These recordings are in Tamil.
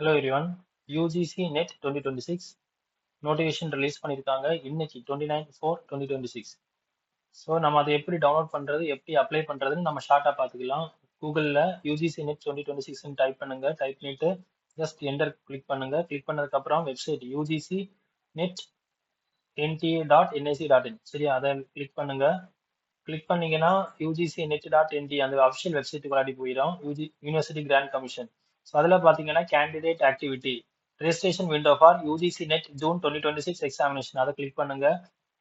Hello everyone. UGC NET 2026 notification release பண்ணியிருக்காங்க இன்னைக்கு 29/4/2026. ஸோ நம்ம அதை எப்படி டவுன்லோட் பண்ணுறது எப்படி அப்ளை பண்ணுறதுன்னு நம்ம ஷார்ட்டாக பார்த்துக்கலாம். கூகுளில் UGC NET 2026 டைப் பண்ணுங்க. டைப் பண்ணிட்டு ஜஸ்ட் என்டர் கிளிக் பண்ணுங்க. கிளிக் பண்ணதுக்கப்புறம் வெப்சைட் UGC NET nta.nic.in சரியா, அதை கிளிக் பண்ணுங்க. கிளிக் பண்ணீங்கன்னா UGC net.nt அந்த அஃபிஷியல் வெப்சைட்டுக்குள்ளாடி போயிடும். University grant commission. ஸோ அதில் பார்த்தீங்கன்னா candidate activity registration window for UGC NET June 2026 examination அதை கிளிக் பண்ணுங்க.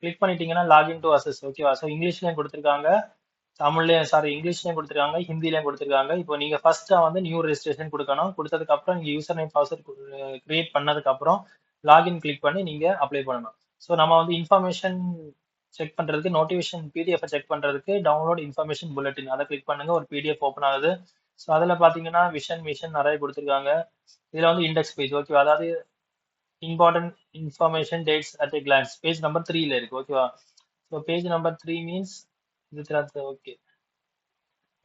கிளிக் பண்ணிட்டீங்கன்னா லாகின் டு அசஸ். ஓகேவா? ஸோ இங்கிலீஷ்லையும் கொடுத்துருக்காங்க, இங்கிலீஷ்லையும் கொடுத்துருக்காங்க, ஹிந்திலையும் கொடுத்துருக்காங்க. இப்போ நீங்க ஃபர்ஸ்டா வந்து நியூ ரெஜிஸ்ட்ரேஷன் கொடுக்கணும். கொடுத்ததுக்கு அப்புறம் நீங்க யூசர் நேம் பாஸ்வேர்ட் கிரியேட் பண்ணதுக்கு அப்புறம் லாகின் கிளிக் பண்ணி நீங்க அப்ளை பண்ணணும். ஸோ நம்ம வந்து இன்ஃபர்மேஷன் செக் பண்றதுக்கு நோட்டிஃபிகேஷன் PDF செக் பண்றதுக்கு டவுன்லோட் இன்ஃபர்மேஷன் புல்லட்டின் அதை கிளிக் பண்ணுங்க. ஒரு PDF ஓப்பன் ஆகுது. ஸோ அதில் பார்த்தீங்கன்னா விஷன் மிஷன் நிறைய கொடுத்துருக்காங்க. இதில் வந்து இண்டெக்ஸ் பேஜ் ஓகேவா, அதாவது important information dates at a glance page number 3ல இருக்கு. ஓகேவா? ஸோ பேஜ் நம்பர் 3 மீன்ஸ் இது ஓகே.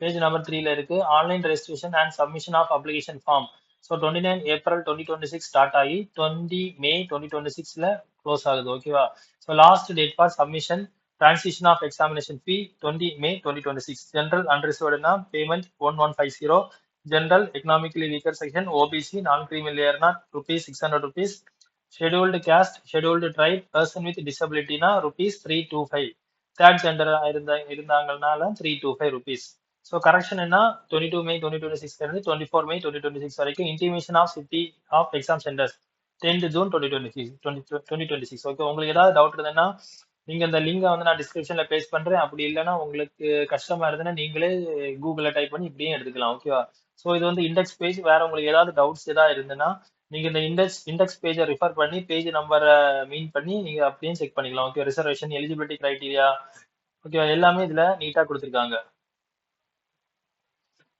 பேஜ் நம்பர் 3ல இருக்கு online registration and submission of application form. So 29 April 2026 start ஆகி 20 மே 2026ல க்ளோஸ் ஆகுது. ஓகேவா? So last date for submission transition of examination fee 20 May 2026. General அன்ரிசர்வ்டுனா payment 1150. General economically weaker section OBC non creamy லேயர்னா ₹600. Scheduled caste scheduled tribe person with டிசபிலிட்டினா ₹325. தேர்ட் ஜெண்டர் இருந்தாங்கனால ₹325. ஸோ கரெக்ஷன் என்ன 22 மே 2026 இருந்து 24 மே 2026 வரைக்கும் intimation of city of exam centres 10th June 2026. Okay, உங்களுக்கு ஏதாவது டவுட் இருந்ததுன்னா நீங்க இந்த லிங்கை வந்து நான் டிஸ்கிரிப்ஷன்ல பேஸ்ட் பண்றேன். அப்படி இல்லைன்னா உங்களுக்கு கஷ்டமா இருந்ததுன்னா நீங்களே கூகுள்ல டைப் பண்ணி இப்படியே எடுத்துக்கலாம். ஓகேவா? ஸோ இது வந்து இண்டெக்ஸ் பேஜ். வேற உங்களுக்கு ஏதாவது டவுட்ஸ் ஏதாவது இருந்ததுன்னா நீங்க இந்த இண்டெக்ஸ் பேஜை ரிஃபர் பண்ணி பேஜ் நம்பரை மீன் பண்ணி நீங்க அப்படியே செக் பண்ணிக்கலாம். ஓகே, ரிசர்வேஷன் எலிஜிபிலிட்டி கிரைட்டீரியா ஓகேவா, எல்லாமே இதுல நீட்டா கொடுத்துருக்காங்க.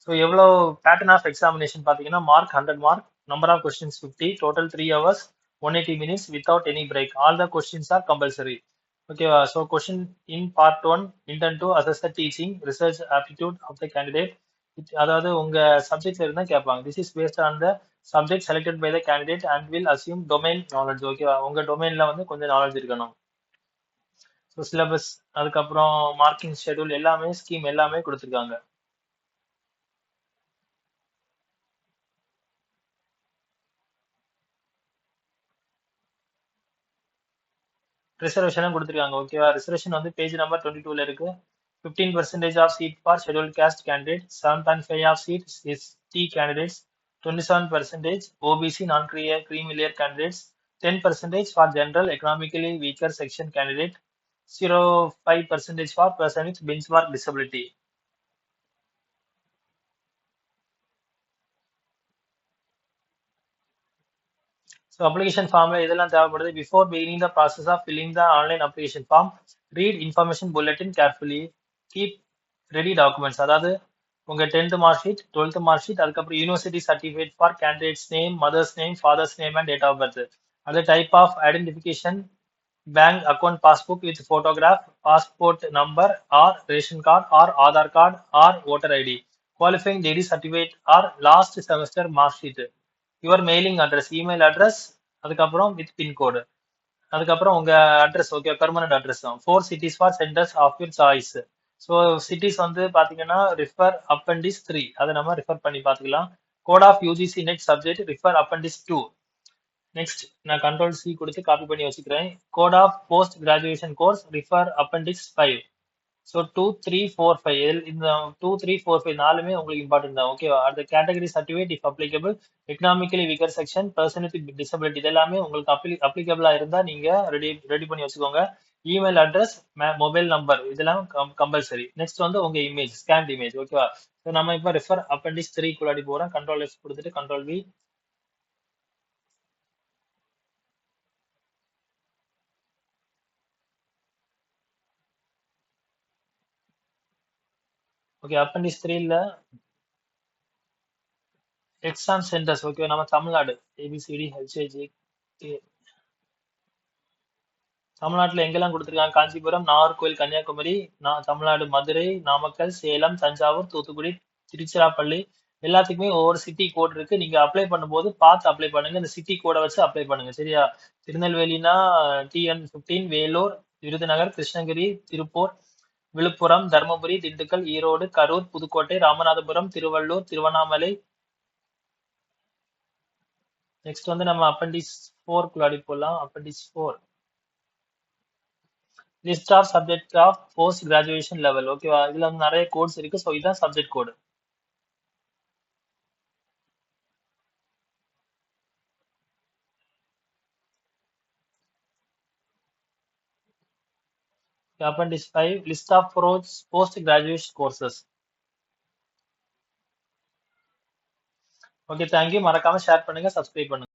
ஸோ எவ்வளோ பேட்டர்ன் ஆஃப் எக்ஸாமினேஷன் பார்த்தீங்கன்னா mark 100 mark, number of questions 50, total 3 hours 180 minutes without any break. All the questions are compulsory. ஓகேவா? So question in part 1 intended to assess the teaching research aptitude of the candidate. அதாவது உங்க சப்ஜெக்ட்ல இருந்தா கேட்பாங்க. This is based on the subject selected by the candidate and will assume domain knowledge. ஓகேவா? உங்க டொமைன்ல வந்து கொஞ்சம் நாலேஜ் இருக்கணும். ஸோ சிலபஸ் அதுக்கப்புறம் மார்க்கிங் ஷெடியூல் எல்லாமே ஸ்கீம் எல்லாமே கொடுத்துருக்காங்க. ரிசர்வேஷனும் கொடுத்துருக்காங்க. ஓகேவா? ரிசர்வேஷன் வந்து பேஜ் நம்பர் 22ல இருக்கு. 15% of seat for schedule caste candidate, 7.5 of seats ST candidates, 27% OBC non creamy layer candidates, 10% for general economically weaker section candidate, 0.5% for person with benchmark disability. So application ஃபார்ம்ல இதெல்லாம் தேவைப்படுது. Before beginning the process of filling the online application form, read information bulletin carefully, keep ready documents. அதாவது உங்க 10th mark sheet, 12th mark sheet, அதுக்கப்புறம் university certificate for candidates name, mothers name, father's name and date of birth. அது type of identification bank account passbook with photograph, passport number or ration card or Aadhaar card or voter ID, qualifying degree certificate or last semester mark sheet, your mailing address email address, அதுக்கப்புறம் வித் பின்கோடு, அதுக்கப்புறம் உங்க அட்ரஸ். ஓகே, பெர்மனன்ட் அட்ரஸ் தான். 4 cities for centres of your choice. So cities வந்து பாத்தீங்கன்னா ரிஃபர் அப்பண்டிஸ் 3 அதை நம்ம ரிஃபர் பண்ணி பார்த்துக்கலாம். Code of UGC NET subject refer appendix 2. Next நான் Ctrl+C கொடுத்து காப்பி பண்ணி வச்சுக்கிறேன். Code of post graduation course refer appendix 5. So 2, 3, 4, 5 இந்த 2, 3, 4, 5 நாலுமே உங்களுக்கு இம்பார்ட்டன்ட் தான். ஓகேவா? அடுத்த category certificate if applicable, economically weaker section, person with disability இதெல்லாமே உங்களுக்கு அப்ளிகபிளா இருந்தா நீங்க ரெடி பண்ணி வச்சுக்கோங்க. இமெயில் அட்ரஸ், மொபைல் நம்பர் இதெல்லாம் கம்பல்சரி. நெக்ஸ்ட் வந்து உங்க இமேஜ், ஸ்கேன் இமேஜ். ஓகேவா? ஸோ நம்ம இப்போ ரெஃபர் அப்பண்டிஸ் 3 குள்ளாடி போறோம். Ctrl+F கொடுத்துட்டு Ctrl+V. ஓகே, அப்பண்டிஸ் 3ல எக்ஸாம் சென்டர்ஸ். ஓகே, நம்ம தமிழ்நாடு ABCD HIJ தமிழ்நாட்டில் எங்கெல்லாம் கொடுத்துருக்காங்க? காஞ்சிபுரம், நாகர்கோவில், கன்னியாகுமரி, தமிழ்நாடு மதுரை, நாமக்கல், சேலம், தஞ்சாவூர், தூத்துக்குடி, திருச்சிராப்பள்ளி, எல்லாத்துக்குமே ஒவ்வொரு சிட்டி கோட் இருக்கு. நீங்க அப்ளை பண்ணும்போது பார்த்து அப்ளை பண்ணுங்க. இந்த சிட்டி கோட வச்சு அப்ளை பண்ணுங்க. சரியா? திருநெல்வேலினா TN15, வேலூர், விருதுநகர், கிருஷ்ணகிரி, திருப்பூர், விழுப்புரம், தர்மபுரி, திண்டுக்கல், ஈரோடு, கரூர், புதுக்கோட்டை, ராமநாதபுரம், திருவள்ளூர், திருவண்ணாமலை. நெக்ஸ்ட் வந்து நம்ம அப்பெண்டிக்ஸ் 4 குள்ளாடி போலாம். Appendix 4. List of subject of post graduation level. ஓகேவா? இதுல வந்து நிறைய கோட்ஸ் இருக்கு. ஸோ இதுதான் subject code. Appendix 5, list of post graduate courses. Okay, thank you. மறக்காம ஷேர் பண்ணுங்க, சப்ஸ்கிரைப் பண்ணுங்க.